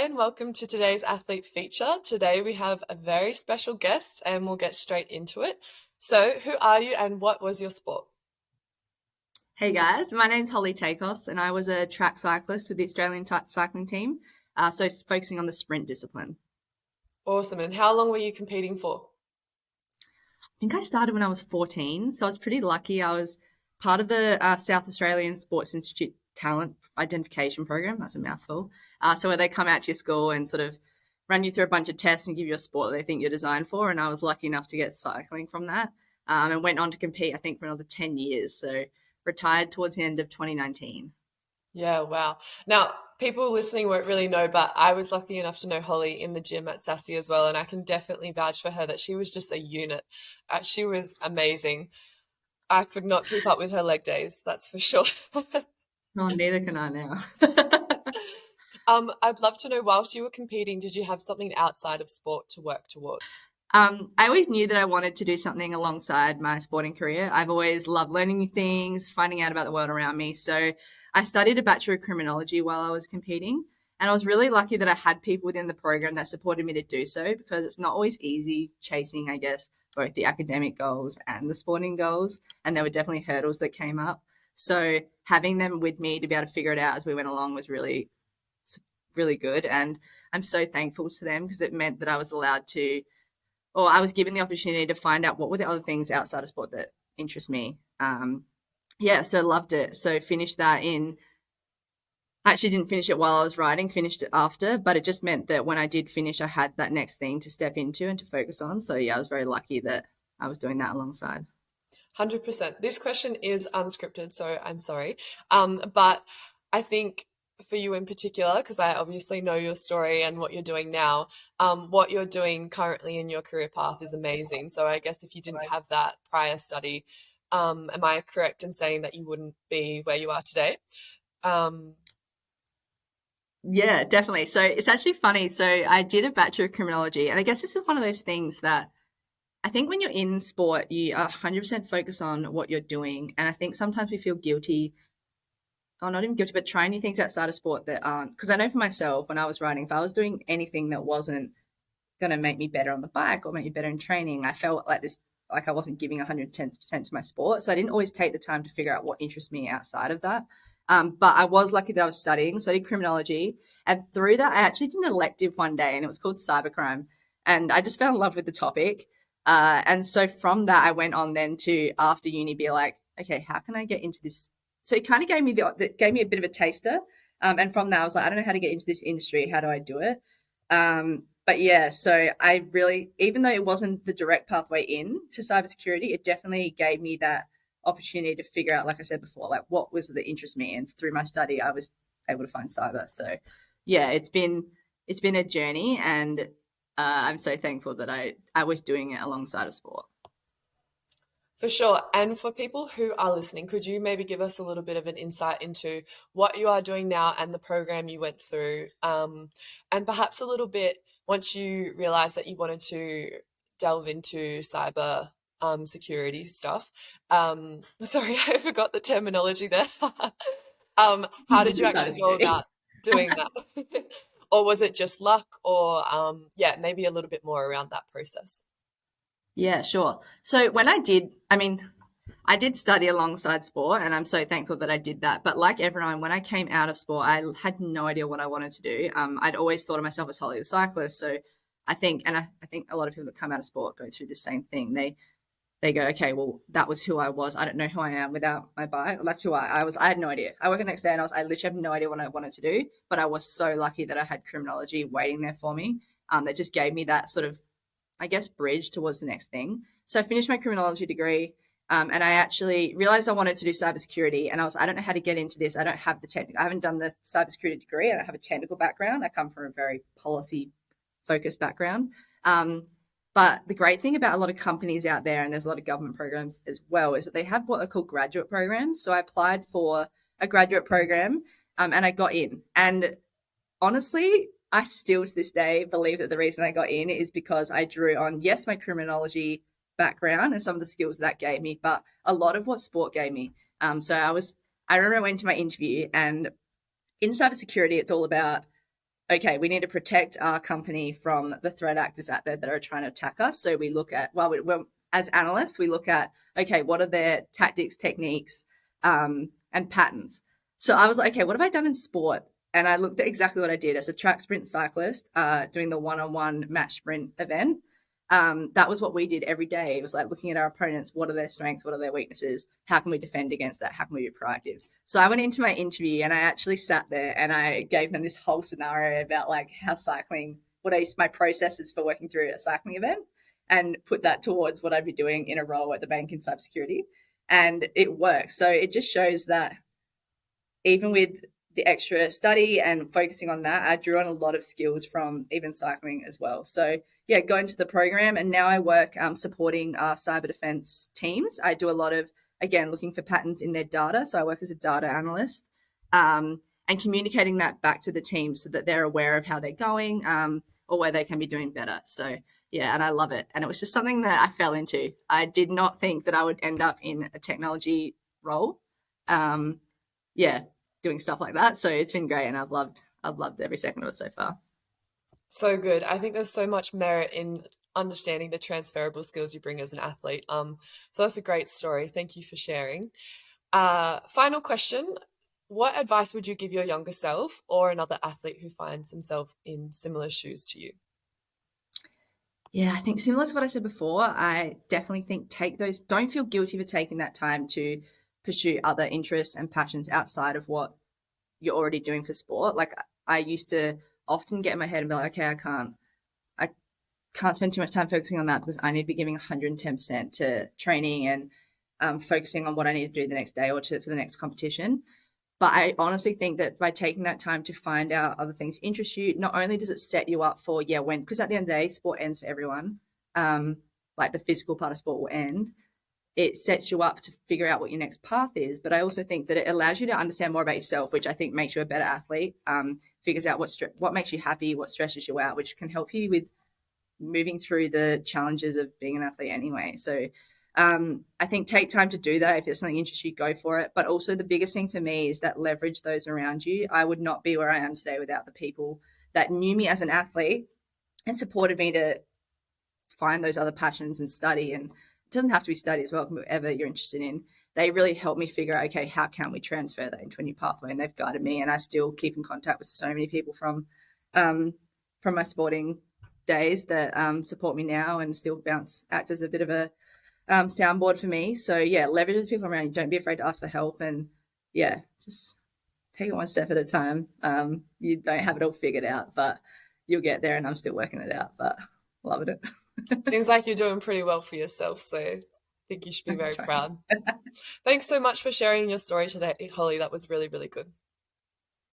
And welcome to today's athlete feature. Today we have a very special guest and we'll get straight into it. So, who are you and what was your sport? Hey guys, my name's Holly Takos, and I was a track cyclist with the Australian cycling team. Focusing on the sprint discipline. Awesome. And how long were you competing for? I think I started when I was 14, so I was pretty lucky. I was part of the South Australian Sports Institute Talent Identification Program. That's a mouthful. So where they come out to your school and sort of run you through a bunch of tests and give you a sport that they think you're designed for. And I was lucky enough to get cycling from that, and went on to compete. I think for another 10 years. So retired towards the end of 2019. Yeah, wow. Now, people listening won't really know, but I was lucky enough to know Holly in the gym at Sassy as well, and I can definitely vouch for her that she was just a unit. She was amazing. I could not keep up with her leg days, that's for sure. Oh, neither can I now. I'd love to know, whilst you were competing, did you have something outside of sport to work toward? I always knew that I wanted to do something alongside my sporting career. I've always loved learning new things, finding out about the world around me. So I studied a Bachelor of Criminology while I was competing. And I was really lucky that I had people within the program that supported me to do so, because it's not always easy chasing, I guess, both the academic goals and the sporting goals. And there were definitely hurdles that came up. So having them with me to be able to figure it out as we went along was really good. And I'm so thankful to them, because it meant that I was allowed to, or I was given the opportunity to find out what were the other things outside of sport that interest me. Yeah, so loved it. So finished that in, I actually didn't finish it while I was writing, finished it after, but it just meant that when I did finish, I had that next thing to step into and to focus on. So yeah, I was very lucky that I was doing that alongside. 100%. This question is unscripted, so I'm sorry. But I think for you in particular, because I obviously know your story and what you're doing now, what you're doing currently in your career path is amazing. So I guess if you didn't have that prior study, am I correct in saying that you wouldn't be where you are today? Um, Yeah, definitely. So it's actually funny. So I did a Bachelor of Criminology, and I guess this is one of those things that I think when you're in sport, you are 100% focused on what you're doing. And I think sometimes we feel guilty, or not even guilty, but trying new things outside of sport that aren't. Because I know for myself, when I was writing, if I was doing anything that wasn't going to make me better on the bike or make me better in training, I felt like this, like I wasn't giving 110% to my sport. So I didn't always take the time to figure out what interests me outside of that. But I was lucky that I was studying. So I did criminology. And through that, I actually did an elective one day, and it was called cybercrime. And I just fell in love with the topic. And so from that, I went on then to, after uni, be like, okay, how can I get into this? So it kind of gave me a bit of a taster. And from that, I was like, I don't know how to get into this industry. How do I do it? But yeah, so I really, even though it wasn't the direct pathway in to cybersecurity, it definitely gave me that opportunity to figure out, like I said before, like what was that interest me. And through my study, I was able to find cyber. So yeah, it's been a journey, and I'm so thankful that I was doing it alongside of sport. For sure. And for people who are listening, could you maybe give us a little bit of an insight into what you are doing now and the program you went through? And perhaps a little bit once you realized that you wanted to delve into cyber security stuff. Sorry, I forgot the terminology there. How did you actually go Cybersecurity. about doing that? Or was it just luck? Or yeah, maybe a little bit more around that process. Yeah, sure. So when I mean, I did study alongside sport, and I'm so thankful that I did that. But like everyone, when I came out of sport, I had no idea what I wanted to do. I'd always thought of myself as Holly the cyclist. So I think a lot of people that come out of sport go through the same thing. They go, okay, well, that was who I was. I don't know who I am without my bike. Well, that's who I was. I had no idea. I woke up the next day and I literally have no idea what I wanted to do. But I was so lucky that I had criminology waiting there for me. That just gave me that sort of, I guess, bridge towards the next thing. So I finished my criminology degree, and I actually realized I wanted to do cybersecurity. And I was, I don't know how to get into this. I don't have the technical, I haven't done the cybersecurity degree. I don't have a technical background. I come from a very policy focused background. Um, but the great thing about a lot of companies out there, and there's a lot of government programs as well, is that they have what are called graduate programs. So I applied for a graduate program, and I got in. And honestly, I still to this day believe that the reason I got in is because I drew on, yes, my criminology background and some of the skills that gave me, but a lot of what sport gave me. I remember I went to my interview, and in cybersecurity, it's all about okay, we need to protect our company from the threat actors out there that are trying to attack us. So we look at, as analysts, we look at, okay, what are their tactics, techniques, and patterns. So I was like, okay, what have I done in sport? And I looked at exactly what I did as a track sprint cyclist, doing the one-on-one match sprint event. That was what we did every day. It was like looking at our opponents. What are their strengths? What are their weaknesses? How can we defend against that? How can we be proactive? So I went into my interview and I actually sat there and I gave them this whole scenario about like how cycling, my processes for working through a cycling event, and put that towards what I'd be doing in a role at the bank in cybersecurity. And it works. So it just shows that even with the extra study and focusing on that, I drew on a lot of skills from even cycling as well. So yeah, go into the program, and now I work supporting our cyber defense teams. I do a lot of, again, looking for patterns in their data. So I work as a data analyst, and communicating that back to the team so that they're aware of how they're going, or where they can be doing better. So yeah, and I love it. And it was just something that I fell into. I did not think that I would end up in a technology role. Um, yeah, doing stuff like that. So it's been great, and I've loved every second of it so far. So good. I think there's so much merit in understanding the transferable skills you bring as an athlete. So that's a great story. Thank you for sharing. Final question. What advice would you give your younger self or another athlete who finds himself in similar shoes to you? Yeah, I think similar to what I said before, I definitely think don't feel guilty for taking that time to pursue other interests and passions outside of what you're already doing for sport. Like I used to often get in my head and be like, okay, I can't spend too much time focusing on that because I need to be giving 110% to training and focusing on what I need to do the next day or for the next competition. But I honestly think that by taking that time to find out other things interest you, not only does it set you up for, yeah, because at the end of the day, sport ends for everyone. Um, like the physical part of sport will end. It sets you up to figure out what your next path is. But I also think that it allows you to understand more about yourself, which I think makes you a better athlete. Figures out what makes you happy, what stresses you out, which can help you with moving through the challenges of being an athlete anyway. So I think take time to do that. If it's something interests you, go for it. But also the biggest thing for me is that leverage those around you. I would not be where I am today without the people that knew me as an athlete and supported me to find those other passions and study. And it doesn't have to be study as well, whatever you're interested in. They really helped me figure out, okay, how can we transfer that into a new pathway? And they've guided me. And I still keep in contact with so many people um, from my sporting days that support me now and still act as a bit of a soundboard for me. So yeah, leverage those people around you. Don't be afraid to ask for help, and yeah, just take it one step at a time. You don't have it all figured out, but you'll get there. And I'm still working it out, but loving it. Seems like you're doing pretty well for yourself, so I think you should be I'm very trying. proud. Thanks so much for sharing your story today, Holly. That was really, really good.